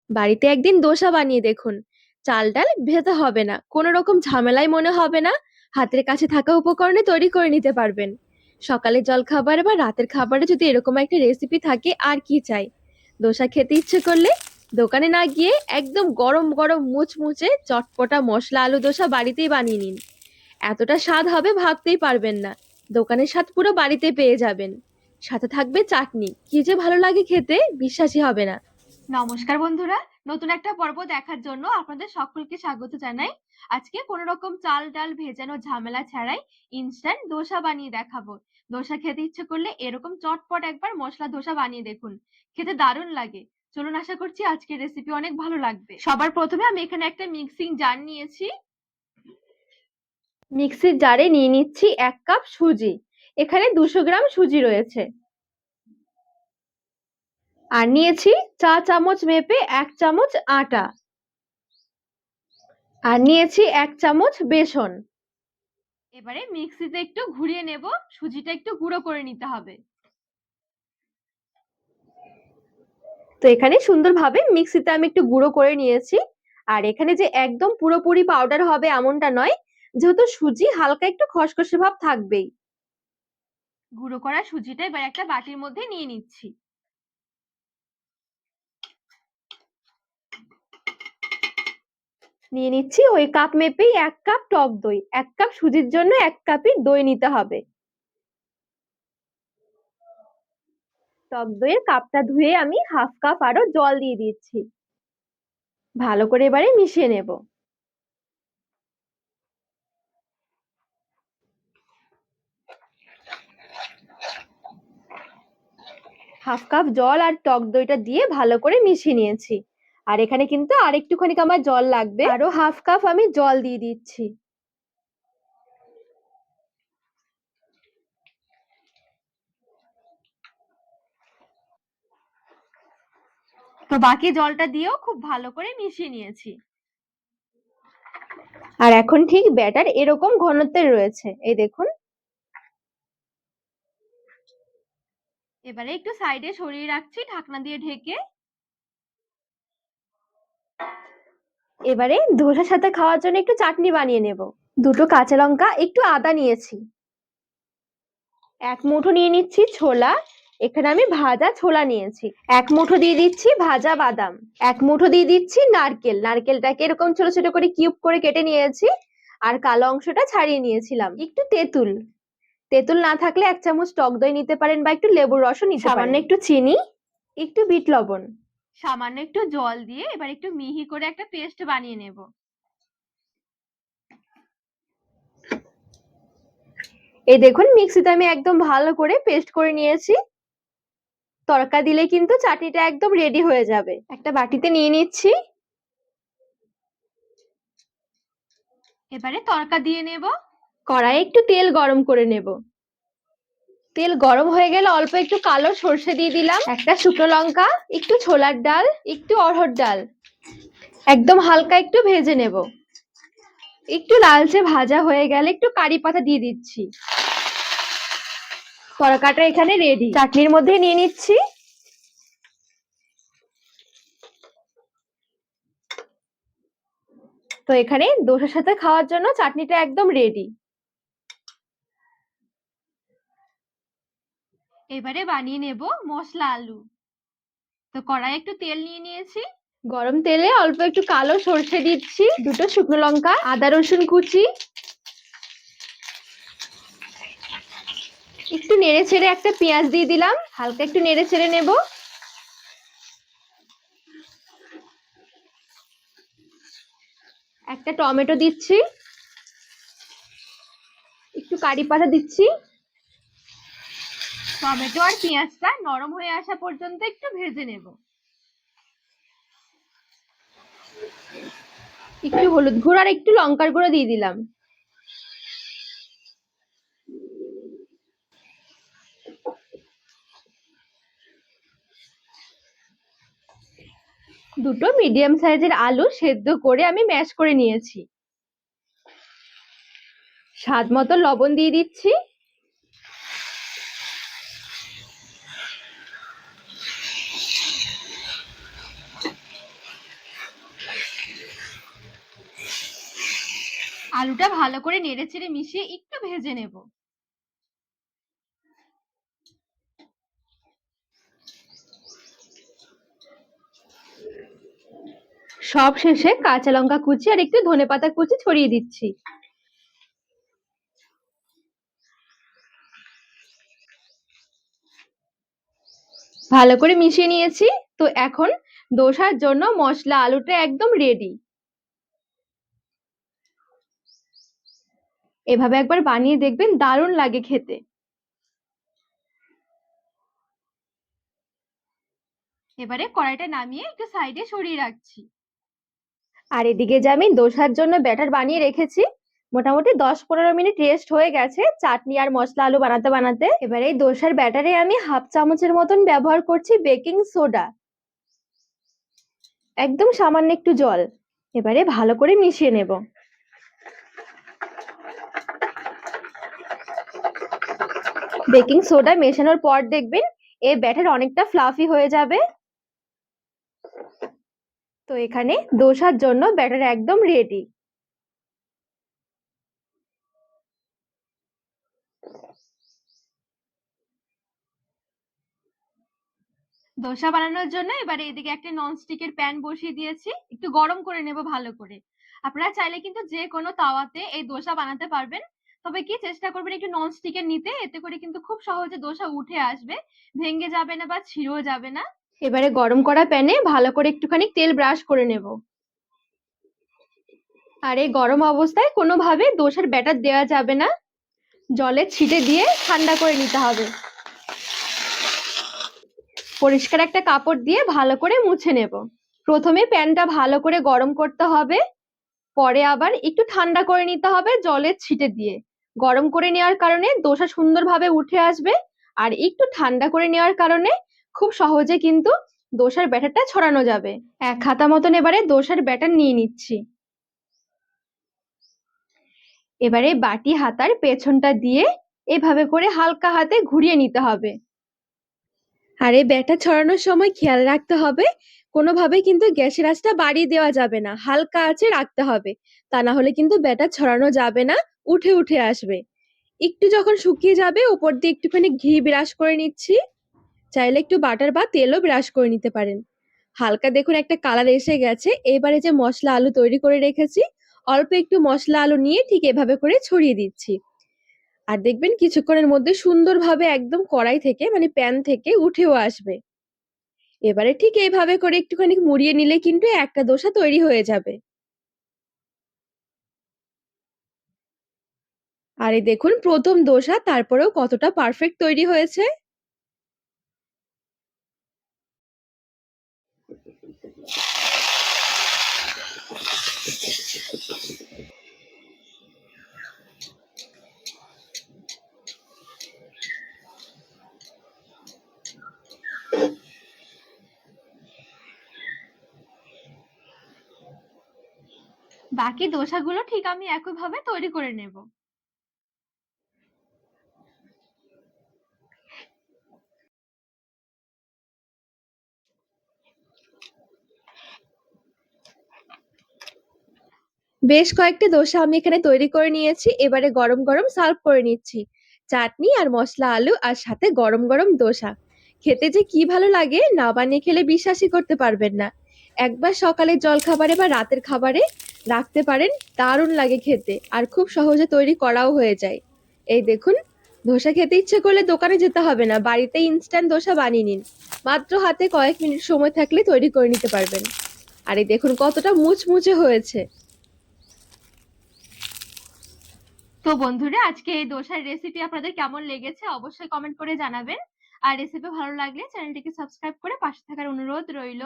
বাড়িতে একদিন দোসা বানিয়ে দেখুন। চাল ডাল ভেজা হবে না, কোনো রকম ঝামেলাই মনে হবে না। হাতের কাছে থাকা উপকরণে তৈরি করে নিতে পারবেন। সকালে জলখাবার বা রাতের খাবারে যদি এরকম একটা রেসিপি থাকে আর কি চাই। দোসা খেতে ইচ্ছে করলে দোকানে না গিয়ে একদম গরম গরম মুচমুচে চটপটা মশলা আলু দোসা বাড়িতেই বানিয়ে নিন। এতটা স্বাদ হবে ভাবতেই পারবেন না। দোকানের স্বাদ পুরো বাড়িতে পেয়ে যাবেন। সাথে থাকবে চাটনি, কি যে ভালো লাগে খেতে, বিশ্বাসই হবে না। নমস্কার বন্ধুরা, নতুন একটা পর্ব দেখার জন্য আপনাদের সকলকে স্বাগত জানাই। আজকে কোনো রকম চাল ডাল ভেজানো ঝামেলা ছাড়াই ইনস্ট্যান্ট দোসা বানিয়ে দেখাবো। দোসা খেতে ইচ্ছে করলে এরকম চটপট একবার মশলা দোসা বানিয়ে দেখুন, খেতে দারুণ লাগে। চলুন, আশা করছি আজকের রেসিপি অনেক ভালো লাগবে। সবার প্রথমে আমি এখানে একটা মিক্সিং জার নিয়েছি। মিক্সির জারে নিয়ে নিচ্ছি 1 কাপ সুজি। এখানে 200 গ্রাম সুজি রয়েছে। আর নিয়েছি চা চামচ মেপে 1 চামচ আটা। আর নিয়েছি 1 চামচ বেসন। এবারে মিক্সিতে একটু ঘুরিয়ে নেব, সুজিটা একটু গুঁড়ো করে নিতে হবে। তো এখানে সুন্দরভাবে মিক্সিতে আমি একটু গুঁড়ো করে নিয়েছি। আর এখানে যে একদম পুরোপুরি পাউডার হবে এমনটা নয়, যেহেতু সুজি হালকা একটু খসখসে ভাব থাকবেই। গুঁড়ো করা সুজিটা এবার একটা বাটির মধ্যে নিয়ে নিচ্ছি। নিয়ে নিচ্ছি ওই কাপ মেপেই 1 কাপ টক দই। 1 কাপ সুজির জন্য 1 কাপই দই নিতে হবে। টক দইয়ের কাপটা ধুয়ে আমি হাফ কাপ আরো জল দিয়ে দিচ্ছি। ভালো করে এবারে মিশিয়ে নেব। হাফ কাপ জল আর টক দইটা দিয়ে ভালো করে মিশিয়ে নিয়েছি। আর এখানে কিন্তু আর একটুখানি আমার জল লাগবে, আরো হাফ কাপ আমি জল দিয়ে দিচ্ছি। তো বাকি জলটা দিয়েও খুব ভালো করে মিশিয়ে নিয়েছি। আর এখন ঠিক ব্যাটার এরকম ঘনত্বের রয়েছে, এই দেখুন। এবারে একটু সাইডে সরিয়ে রাখছি ঢাকনা দিয়ে ঢেকে। এবারে ধোসার সাথে খাওয়ার জন্য একটু চাটনি বানিয়ে নেব। 2টো কাঁচা লঙ্কা, একটু আদা নিয়েছি। 1 মুঠো নিয়ে নিচ্ছি ছোলা। এখানে আমি ভাজা ছোলা নিয়েছি। 1 মুঠো দিয়ে দিচ্ছি ভাজা বাদাম। 1 মুঠো দিয়ে দিচ্ছি নারকেল। নারকেলটাকে এরকম ছোট ছোট করে কিউব করে কেটে নিয়েছি। আর কালো অংশটা ছাড়িয়ে নিয়েছিলাম। একটু তেঁতুল। তেঁতুল না থাকলে 1 চামচ টক দই নিতে পারেন বা একটু লেবুর রসও নিতে পারেন। সামান্য একটু চিনি, একটু বিট লবণ, সামান্য একটু জল দিয়ে এবার একটু মিহি করে একটা পেস্ট বানিয়ে নেব। এই দেখুন, মিক্সিতে আমি একদম ভালো করে পেস্ট করে নিয়েছি। তড়কা দিলে কিন্তু চাটনিটা একদম রেডি হয়ে যাবে। একটা বাটিতে নিয়ে নিচ্ছি। এবারে তড়কা দিয়ে নেব। কড়াইয়ে একটু তেল গরম করে নেব। তেল গরম হয়ে গেলে অল্প একটু কালো সর্ষে দিয়ে দিলাম, একটা শুকনো লঙ্কা, একটু ছোলার ডাল, একটু অড়হর ডাল। একদম হালকা একটু ভেজে নেব। একটু লালচে ভাজা হয়ে গেলে একটু কারি পাতা দিয়ে দিচ্ছি। তড়কাটা এখানে রেডি। চাটনির মধ্যে নিয়ে নিচ্ছি। তো এখানে দোসার সাথে খাওয়ার জন্য চাটনিটা একদম রেডি। এবারে বানিয়ে নেব মশলা আলু। তো কড়াই একটু তেল নিয়ে নিয়েছি। গরম তেলে অল্প একটু কালো সর্ষে দিচ্ছি, 2টো শুকনো লঙ্কা, আদা রসুন কুচি। একটু নেড়ে ছেড়ে একটা পেঁয়াজ দিয়ে দিলাম, হালকা একটু নেড়ে ছেড়ে নেব। একটা টমেটো দিচ্ছি, একটু কারি পাতা দিচ্ছি। টমেটো আর পেঁয়াজটা নরম হয়ে আসা পর্যন্ত একটু ভেজে নেব। একটু হলুদ গুঁড়ো আর একটু লঙ্কার গুঁড়ো দিয়ে দিলাম। দুটো মিডিয়াম সাইজের আলু সেদ্ধ করে আমি ম্যাশ করে নিয়েছি। স্বাদ মতো লবণ দিয়ে দিচ্ছি। আলুটা ভালো করে নেড়েচেড়ে মিশিয়ে একটু ভেজে নেব। সব শেষে কাঁচা লঙ্কা কুচি আর একটু ধনেপাতা কুচি ছড়িয়ে দিচ্ছি। ভালো করে মিশিয়ে নিয়েছি। তো এখন দোসার জন্য মশলা আলুটা একদম রেডি। এভাবে একবার বানিয়ে দেখবেন, দারুণ লাগে খেতে। এবারে কড়াইটা নামিয়ে একটু সাইডে সরিয়ে রাখছি। আর এদিকে যে আমি দোসার জন্য ব্যাটার বানিয়ে রেখেছি, মোটামুটি 10-15 মিনিট রেস্ট হয়ে গেছে চাটনি আর মশলা আলু বানাতে বানাতে। এবারে এই দোসার ব্যাটারে আমি হাফ চামচের মতন ব্যবহার করছি বেকিং সোডা, একদম সামান্য একটু জল। এবারে ভালো করে মিশিয়ে নেব। বেকিং সোডা মেশানোর পর দেখবেন এই ব্যাটার অনেকটা ফ্লাফি হয়ে যাবে। তো এখানে দোসার জন্য ব্যাটার একদম রেডি। দোসা বানানোর জন্য এবারে এদিকে একটা ননস্টিকের প্যান বসিয়ে দিয়েছি, একটু গরম করে নেব ভালো করে। আপনারা চাইলে কিন্তু যে কোনো তাওয়াতে এই দোসা বানাতে পারবেন, তবে কি চেষ্টা করবেন একটু ননস্টিকের নিতে, এতে করে কিন্তু খুব সহজে দোসা উঠে আসবে, ভেঙে যাবে না বা ছিঁড়েও যাবে না। এবারে গরম করা প্যানে ভালো করে একটুখানি তেল ব্রাশ করে নেব। আর এই গরম অবস্থায় কোনোভাবে দোসার ব্যাটার দেওয়া যাবে না, জলে ছিটে দিয়ে ঠান্ডা করে নিতে হবে। পরিষ্কার একটা কাপড় দিয়ে ভালো করে মুছে নেব। প্রথমে প্যানটা ভালো করে গরম করতে হবে, পরে আবার একটু ঠান্ডা করে নিতে হবে জলের ছিটে দিয়ে। গরম করে নেওয়ার কারণে দোসা সুন্দরভাবে উঠে আসবে, আর একটু ঠান্ডা করে নেওয়ার কারণে খুব সহজে কিন্তু দোসার ব্যাটারটা ছড়ানো যাবে। 1 হাতা মতন এবারে দোসার ব্যাটার নিয়ে নিচ্ছি। এবারে বাটি হাতার পেছনটা দিয়ে এভাবে করে হালকা হাতে ঘুরিয়ে নিতে হবে। আর এই ব্যাটার ছড়ানোর সময় খেয়াল রাখতে হবে, কোনোভাবে কিন্তু গ্যাসের আঁচটা বাড়িয়ে দেওয়া যাবে না, হালকা আঁচে রাখতে হবে। তা না হলে কিন্তু ব্যাটার ছড়ানো যাবে না, উঠে উঠে আসবে। একটু যখন শুকিয়ে যাবে উপর দিয়ে একটুখানি ঘি ব্রাশ করে নিচ্ছি, চাইলে একটু বাটার বা তেলও ব্রাশ করে নিতে পারেন। হালকা দেখুন একটা কালার এসে গেছে। এবারে যে মশলা আলু তৈরি করে রেখেছি, অল্প একটু মশলা আলু নিয়ে ঠিক এভাবে করে ছড়িয়ে দিচ্ছি। আর দেখবেন কিছুক্ষণের মধ্যে সুন্দরভাবে একদম কড়াই থেকে মানে প্যান থেকে উঠেও আসবে। এবারে ঠিক এইভাবে করে একটুখানি মুড়িয়ে নিলে কিন্তু একটা দোসা তৈরি হয়ে যাবে। আর এই দেখুন প্রথম দোসা তারপরেও কতটা পারফেক্ট তৈরি হয়েছে। বাকি দোসাগুলো ঠিক আমি একইভাবে তৈরি করে নেব। বেশ কয়েকটা দোসা আমি এখানে তৈরি করে নিয়েছি। এবারে গরম গরম সার্ভ করে নিচ্ছি, চাটনি আর মশলা আলু আর সাথে গরম গরম দোসা। খেতে যে কি ভালো লাগে, না বানিয়ে খেলে বিশ্বাসই করতে পারবেন না। একবার সকালের জলখাবারে বা রাতের খাবারে রাখতে পারেন, দারুণ লাগে খেতে, আর খুব সহজে তৈরি করাও হয়ে যায়। এই দেখুন, ধোসা খেতে ইচ্ছে করলে দোকানে যেতে হবে না, বাড়িতে ইনস্ট্যান্ট দোসা বানিয়ে নিন। মাত্র হাতে কয়েক মিনিট সময় থাকলে তৈরি করে নিতে পারবেন। আর এই দেখুন কতটা মুচমুচে হয়েছে। তো বন্ধুরা, আজকে এই দোসার রেসিপি আপনাদের কেমন লেগেছে অবশ্যই কমেন্ট করে জানাবেন। আর রেসিপি ভালো লাগলে চ্যানেলটিকে সাবস্ক্রাইব করে পাশে থাকার অনুরোধ রইল।